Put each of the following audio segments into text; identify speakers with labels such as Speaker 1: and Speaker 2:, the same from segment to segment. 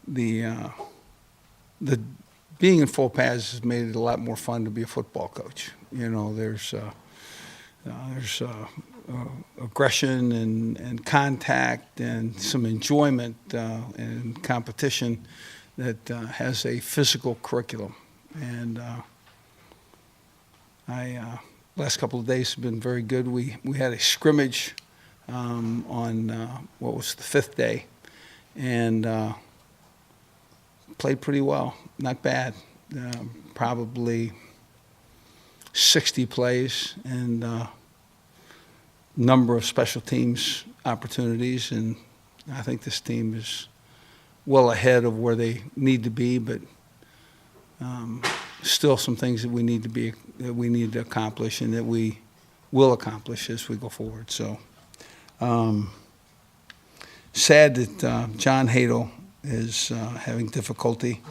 Speaker 1: the being in full pads has made it a lot more fun to be a football coach. You know, there's aggression and contact and some enjoyment and competition that has a physical curriculum. And last couple of days have been very good. We had a scrimmage on what was the 5th day, and played pretty well. Not bad. Probably 60 plays and number of special teams opportunities, and I think this team is well ahead of where they need to be, but still some things that we need to accomplish and that we will accomplish as we go forward. So sad that John Hadel is having difficulty.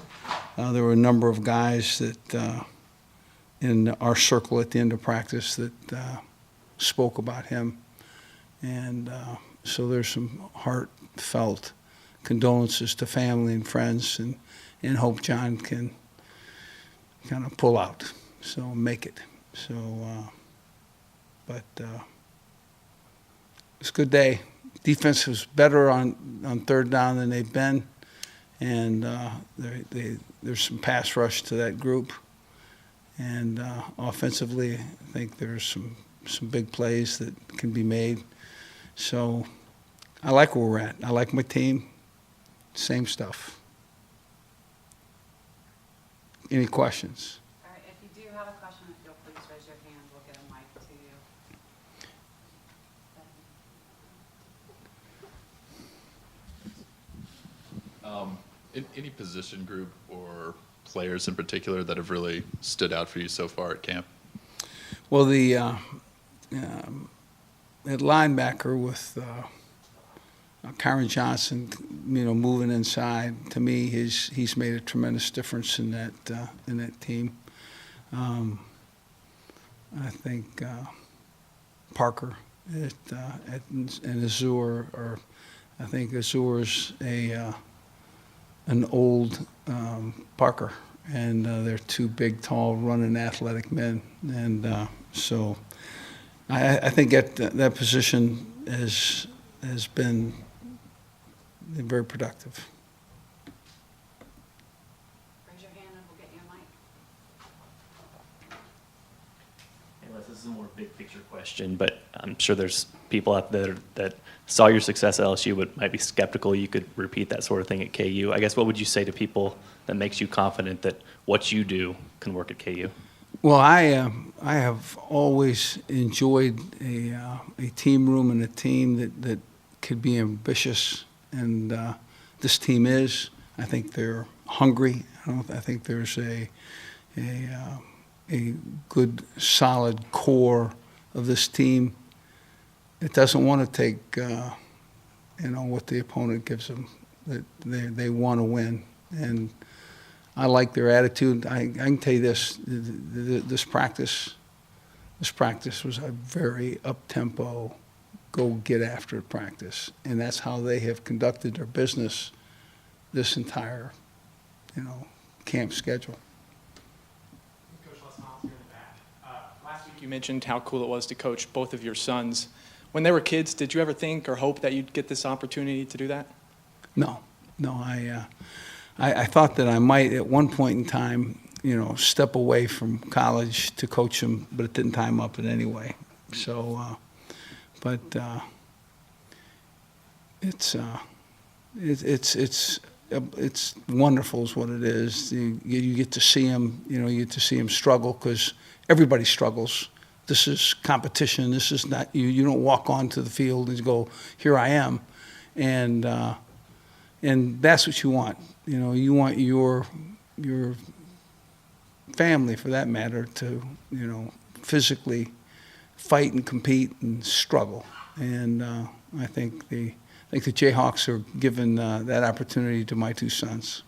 Speaker 1: There were a number of guys that in our circle at the end of practice that spoke about him, and so there's some heartfelt condolences to family and friends, and hope John can kind of pull out, so make it. So, but it's a good day. Defense was better on 3rd down than they've been, and there's some pass rush to that group, and offensively, I think there's some big plays that can be made. So I like where we're at. I like my team. Same stuff. Any questions?
Speaker 2: All right, if you do have a question, if you'll please raise your hand, we'll get a mic
Speaker 3: to you. Any position group or players in particular that have really stood out for you so far at camp?
Speaker 1: Well, the at linebacker with Kyron Johnson, you know, moving inside, to me, he's made a tremendous difference in that team. I think Parker and Azur are. I think Azur's an old Parker, and they're two big, tall, running, athletic men, and so I think that position has been very productive.
Speaker 2: Raise your hand and we'll get you a mic.
Speaker 4: Hey, Les, this is a more big picture question, but I'm sure there's people out there that saw your success at LSU but might be skeptical you could repeat that sort of thing at KU. I guess what would you say to people that makes you confident that what you do can work at KU?
Speaker 1: Well, I have always enjoyed a team room and a team that could be ambitious, and this team is. I think they're hungry. I think there's a good, solid core of this team. It doesn't want to take what the opponent gives them. That they want to win, and I like their attitude. I can tell you this: this practice was a very up-tempo, go get after it practice, and that's how they have conducted their business this entire, camp schedule.
Speaker 5: Coach Les Miles here in the back. Last week you mentioned how cool it was to coach both of your sons. When they were kids, did you ever think or hope that you'd get this opportunity to do that?
Speaker 1: No. I thought that I might at one point in time, step away from college to coach them, but it didn't time up in any way. So, it's wonderful is what it is. You get to see them, you get to see them struggle, because everybody struggles. This is competition. This is not you don't walk onto the field and go, here I am, and that's what you want. You want your family, for that matter, to physically fight and compete and struggle. And I think the Jayhawks are giving that opportunity to my two sons.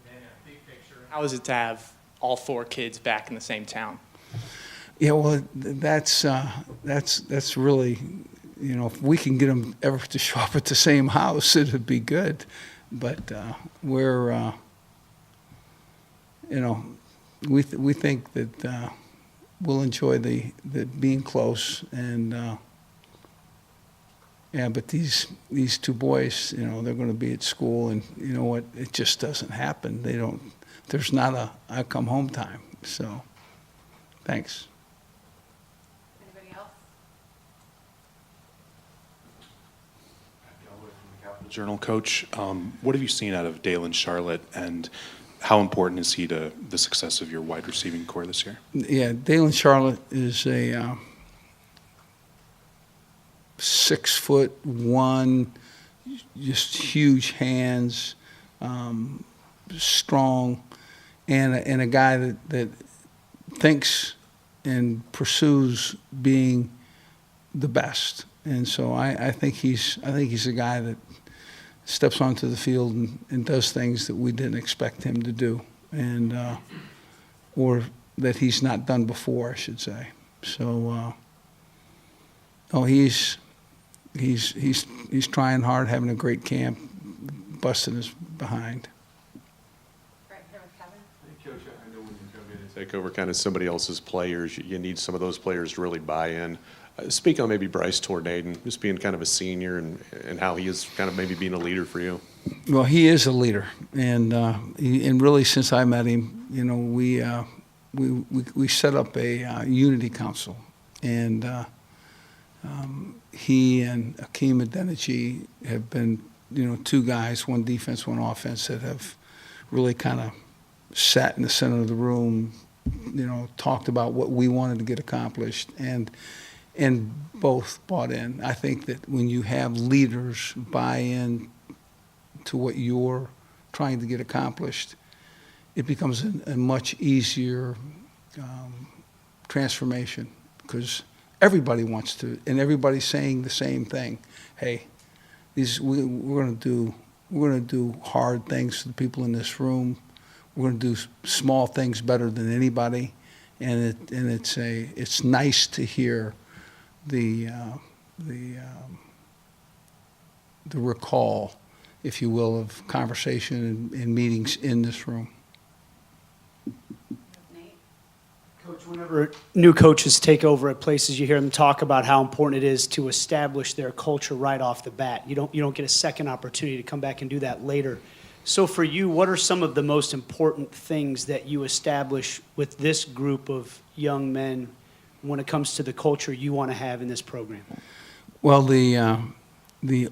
Speaker 5: And then a big picture, how is it to have all four kids back in the same town?
Speaker 1: Yeah, well, that's really, if we can get them ever to show up at the same house, it'd be good. But we're, you know, we think that we'll enjoy the being close, and yeah. But these two boys, you know, they're going to be at school, and you know what? It just doesn't happen. They don't. There's not a I come home time. So, thanks.
Speaker 2: Anybody else?
Speaker 6: Journal coach, what have you seen out of Dalen Charlotte, and how important is he to the success of your wide receiving core this year?
Speaker 1: Yeah, Dalen Charlotte is a 6'1", just huge hands, strong, and a guy that thinks and pursues being the best. And so I think he's a guy that steps onto the field and does things that we didn't expect him to do, and or that he's not done before, I should say. So, he's trying hard, having a great camp, busting his behind.
Speaker 2: Right here with Kevin.
Speaker 7: Coach, I know when you come in and take over kind of somebody else's players, you need some of those players to really buy in. Speak on maybe Brice Tornade and just being kind of a senior and how he is kind of maybe being a leader for you.
Speaker 1: Well, he is a leader, and really since I met him, you know, we set up a unity council, and he and Akeem Adeniji have been, you know, two guys, one defense, one offense, that have really kind of sat in the center of the room, you know, talked about what we wanted to get accomplished, and both bought in. I think that when you have leaders buy in to what you're trying to get accomplished, it becomes a much easier transformation, because everybody wants to, and everybody's saying the same thing. Hey, we're going to do hard things to the people in this room. We're going to do small things better than anybody, and it's nice to hear the recall, if you will, of conversation and meetings in this room.
Speaker 2: Nate?
Speaker 8: Coach, whenever new coaches take over at places, you hear them talk about how important it is to establish their culture right off the bat. You don't get a second opportunity to come back and do that later. So for you, what are some of the most important things that you establish with this group of young men when it comes to the culture you want to have in this program?
Speaker 1: Well, the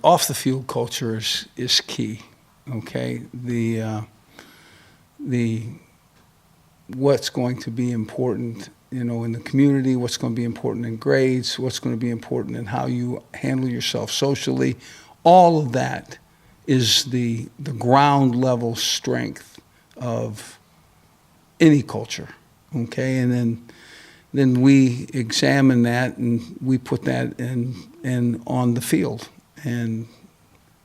Speaker 1: off the field culture is key. Okay, the what's going to be important, you know, in the community, what's going to be important in grades, what's going to be important in how you handle yourself socially, all of that is the ground level strength of any culture. Okay, and then we examine that and we put that in on the field, and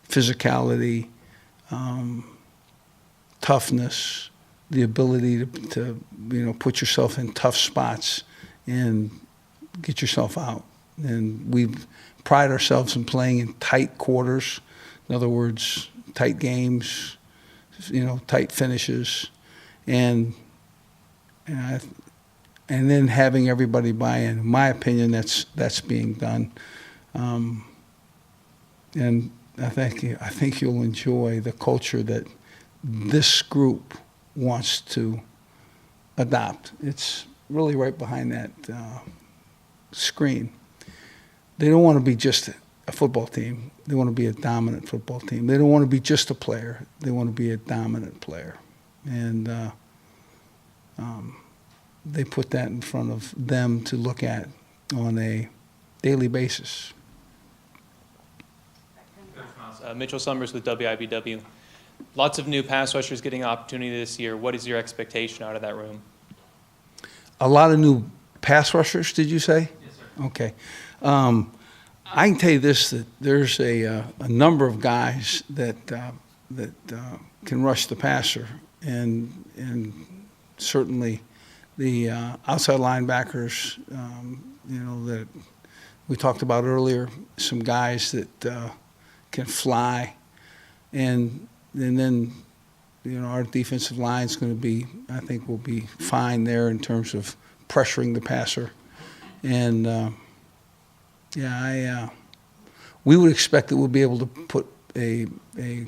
Speaker 1: physicality, toughness, the ability to you know, put yourself in tough spots and get yourself out. And we pride ourselves in playing in tight quarters. In other words, tight games, you know, tight finishes, and then having everybody buy in. In my opinion, that's being done, and I think you'll enjoy the culture that this group wants to adopt. It's really right behind that screen. They don't want to be just a football team. They want to be a dominant football team. They don't want to be just a player. They want to be a dominant player, and they put that in front of them to look at on a daily basis.
Speaker 9: Mitchell Summers with WIBW. Lots of new pass rushers getting opportunity this year. What is your expectation out of that room?
Speaker 1: A lot of new pass rushers, did you say?
Speaker 9: Yes, sir.
Speaker 1: Okay. I can tell you this, that there's a number of guys that can rush the passer, and certainly the outside linebackers, you know, that we talked about earlier, some guys that can fly, and then, our defensive line's going to be, I think, will be fine there in terms of pressuring the passer. And, we would expect that we'll be able to put a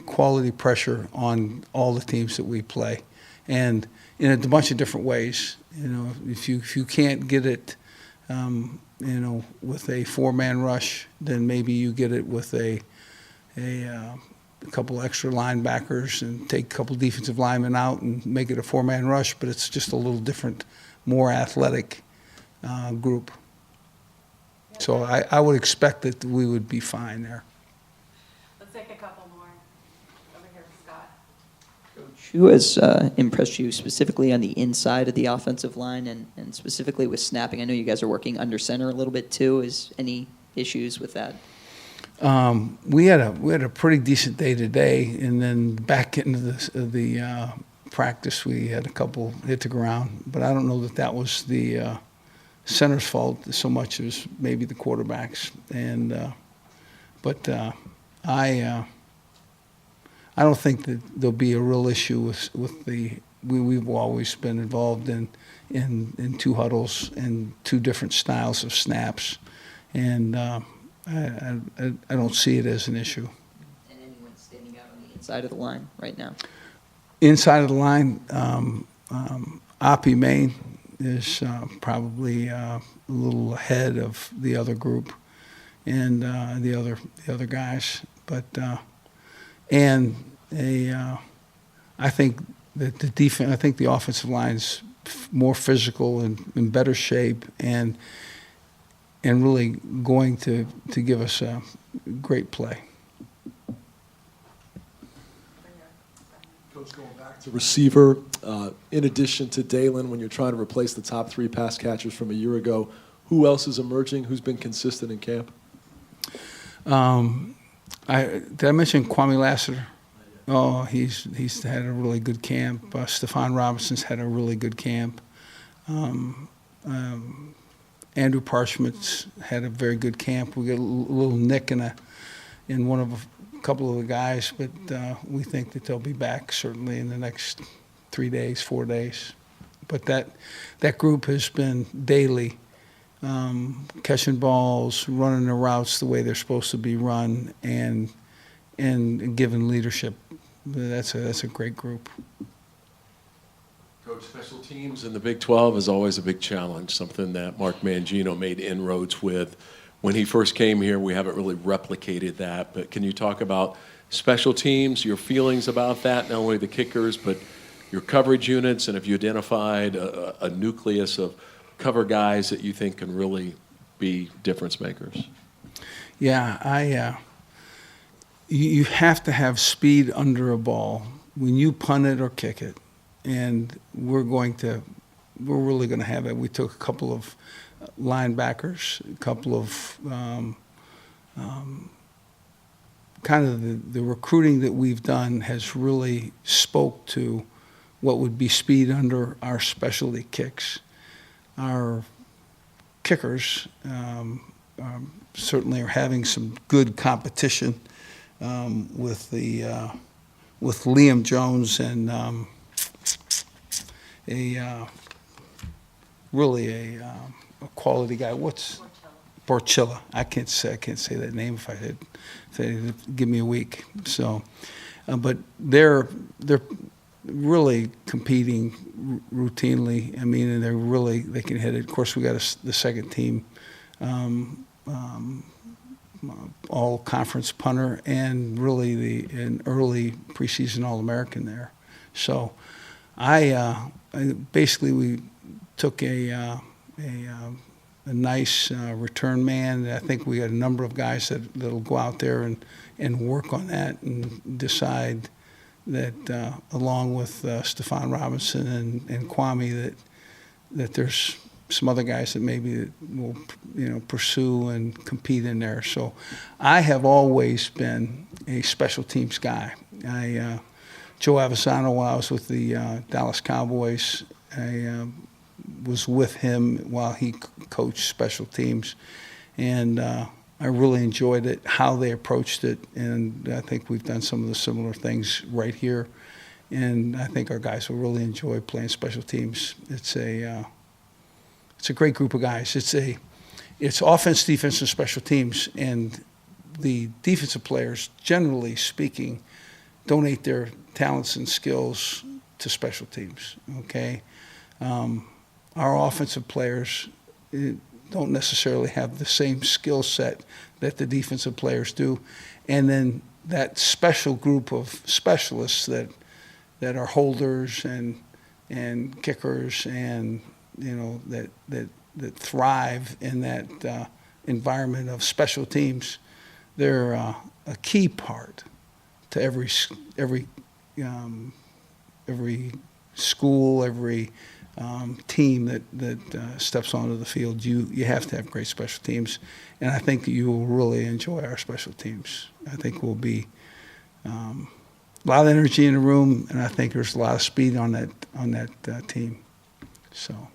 Speaker 1: quality pressure on all the teams that we play, and in a bunch of different ways. If you can't get it, with a four-man rush, then maybe you get it with a couple extra linebackers and take a couple defensive linemen out and make it a four-man rush. But it's just a little different, more athletic group. So I would expect that we would be fine there.
Speaker 2: Let's take a couple more. Over here, Scott.
Speaker 10: Who has impressed you specifically on the inside of the offensive line and specifically with snapping? I know you guys are working under center a little bit too. Is any issues with that?
Speaker 1: We had a pretty decent day today, and then back into the practice, we had a couple hit the ground. But I don't know that was the center's fault so much as maybe the quarterbacks. And but I don't think that there'll be a real issue with the. We've always been involved in two huddles and two different styles of snaps, and I don't see it as an issue.
Speaker 10: And anyone standing out on the inside of the line right now?
Speaker 1: Inside of the line, Oppie Maine is probably a little ahead of the other group and the other guys, but I think that the defense. I think the offensive line's more physical and in better shape, and really going to give us a great play.
Speaker 11: Coach, going back to receiver, in addition to Dalen, when you're trying to replace the top three pass catchers from a year ago, who else is emerging? Who's been consistent in camp?
Speaker 1: Did I mention Kwame Lassiter? Oh, he's had a really good camp. Stephon Robinson's had a really good camp. Andrew Parchment's had a very good camp. We got a little nick in one of a couple of the guys, but we think that they'll be back certainly in the next 3 days, 4 days. But that group has been daily catching balls, running the routes the way they're supposed to be run, and giving leadership. That's a great group.
Speaker 11: Coach, special teams in the Big 12 is always a big challenge, something that Mark Mangino made inroads with. When he first came here, we haven't really replicated that, but can you talk about special teams, your feelings about that, not only the kickers, but your coverage units, and have you identified a nucleus of cover guys that you think can really be difference makers?
Speaker 1: Yeah, you have to have speed under a ball when you punt it or kick it, and we're really going to have it. We took a couple of linebackers, a couple of kind of the recruiting that we've done has really spoke to what would be speed under our specialty kicks. Our kickers certainly are having some good competition with Liam Jones and a quality guy. What's Porchilla? I can't say that name if I had say give me a week. So, but they're really competing routinely. I mean, and they can hit it. Of course, we got the second team all conference punter and really an early preseason All-American there. So I basically we took a nice return man. I think we got a number of guys that'll go out there and work on that and decide that along with Stephon Robinson and Kwame that there's some other guys that maybe will pursue and compete in there. So I have always been a special teams guy. Joe Avasano, while I was with the Dallas Cowboys, I was with him while he coached special teams, and I really enjoyed it, how they approached it, and I think we've done some of the similar things right here. And I think our guys will really enjoy playing special teams. It's a great group of guys. It's offense, defense, and special teams, and the defensive players, generally speaking, donate their talents and skills to special teams, okay? Our offensive players don't necessarily have the same skill set that the defensive players do. And then that special group of specialists that are holders and kickers and, you know, that thrive in that environment of special teams, they're a key part to every school, every team that steps onto the field. You have to have great special teams, and I think you will really enjoy our special teams. I think we'll be a lot of energy in the room, and I think there's a lot of speed on that team. So.